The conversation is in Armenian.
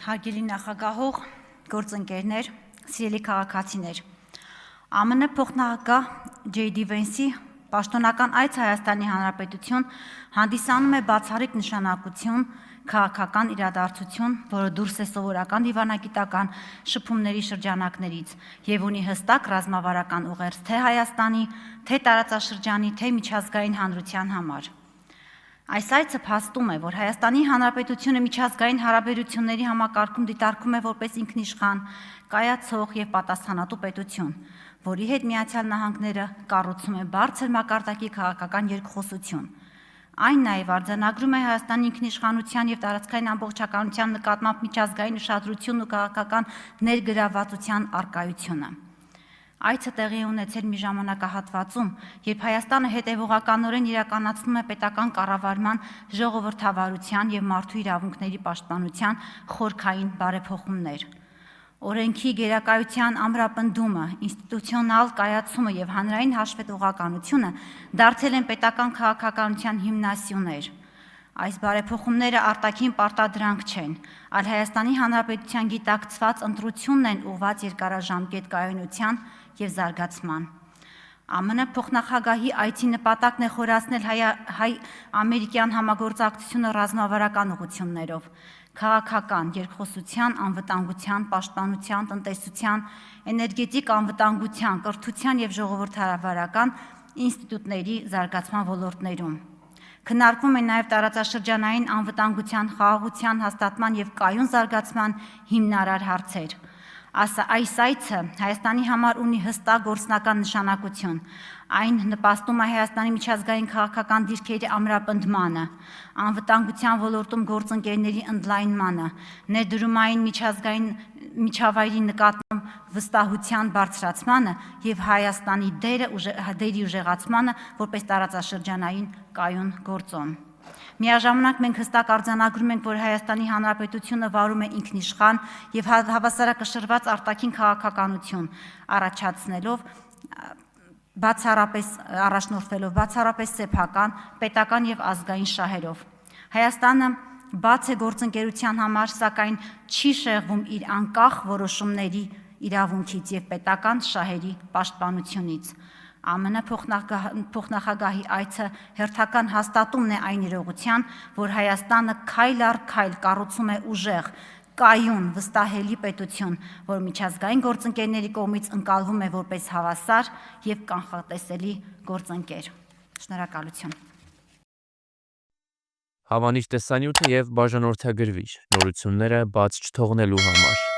Հարգելի նախագահող, գործընկերներ, սիրելի քաղաքացիներ, ԱՄՆ փոխնախագահ J.D. Vance-ի պաշտոնական այց Հայաստանի Հանրապետություն հանդիսանում է բացառիկ նշանակություն, քաղաքական իրադարձություն, որը դուրս է սովորական դիվանագիտական շփումների շրջանակներից եւ ունի հստակ ռազմավարական ուղերձ թե Հայաստանի, թե տարածաշրջանի, թե միջազգային հանրության համար։ Այս այցը փաստում է, որ Հայաստանի Հանրապետությունը միջազգային հարաբերությունների համակարգում դիտարկում է որպես ինքնիշխան, կայացող եւ պատասխանատու պետություն, որի հետ Միացյալ Նահանգները կառուցում է բարձր մակարդակի քաղաքական երկխոսություն։ Այն նաև արձանագրում է Հայաստանի ինքնիշխանության եւ տարածքային ամբողջականության նկատմամբ միջազգային ուշադրությունն ու քաղաքական ներգրավվածության առկայությունը։ Այցը տեղի է ունեցել մի ժամանակահատվածում, երբ Հայաստանը հետևողականորեն իրականացնում է պետական կառավարման, ժողովրդավարության եւ մարդու իրավունքների պաշտպանության խորքային բարեփոխումներ։ Օրենքի գերակայության ամրապնդումը, ինստիտուցիոնալ կայացումը եւ հանրային հաշվետվողականությունը դարձել են պետական քաղաքականության հիմնասյուներ։ Այս բարեփոխումները արտաքին պարտադրանք չեն, այլ Հայաստանի Հանրապետության գիտակցված ընտրությունն են ուղղված երկարաժամկետ կայունության եւ զարգացման։ ԱՄՆ փոխնախագահի այցի նպատակն է խորացնել հայ-ամերիկյան համագործակցությունը ռազմավարական ուղղություններով, քաղաքական, երկխոսության, անվտանգության, պաշտպանության, տնտեսության, էներգետիկ անվտանգության, կրթության եւ ժողովրդավարական ինստիտուտների զարգացման ոլորտներում։ Քննարկվում են նաև տարածաշրջանային անվտանգության, խաղաղության հաստատման եւ կայուն զարգացման հիմնարար հարցեր։ Այս այցը Հայաստանի համար ունի հստակ գործնական նշանակություն։ Այն նպաստում է Հայաստանի միջազգային քաղաքական դիրքերի ամրապնդմանը, անվտանգության ոլորտում գործընկերների ընդլայնմանը, ներդրումային միջազգային միջավայրի նկատմամբ վստահության բարձրացմանը եւ Հայաստանի դերի ուժեղացմանը որպես տարածաշրջանային կայուն գործոն։ Միաժամանակ մենք հստակ արձանագրում ենք, որ Հայաստանի Հանրապետությունը վարում է ինքնիշխան եւ հավասարակշռված արտաքին քաղաքականություն, առաջնորդվելով բացառապես սեփական, պետական եւ ազգային շահերով։ Հայաստանը բաց է գործընկերության համար, սակայն չի շեղվում իր անկախ որոշումների իրավունքից եւ պետական շահերի պաշտպանությունից։ ԱՄՆ փոխնախագահի այցը հերթական հաստատումն է այն իրողության, որ Հայաստանը քայլ առ քայլ կառուցում է ուժեղ, կայուն, վստահելի պետություն, որ միջազգային գործընկերների կողմից ընկալվում է որպես հավասար եւ կանխատեսելի գործընկեր։ Շնորհակալություն։ Հավանիչ տեսանյութ եւ բաժանորդագրվիչ նորությունները բաց չթողնելու համար։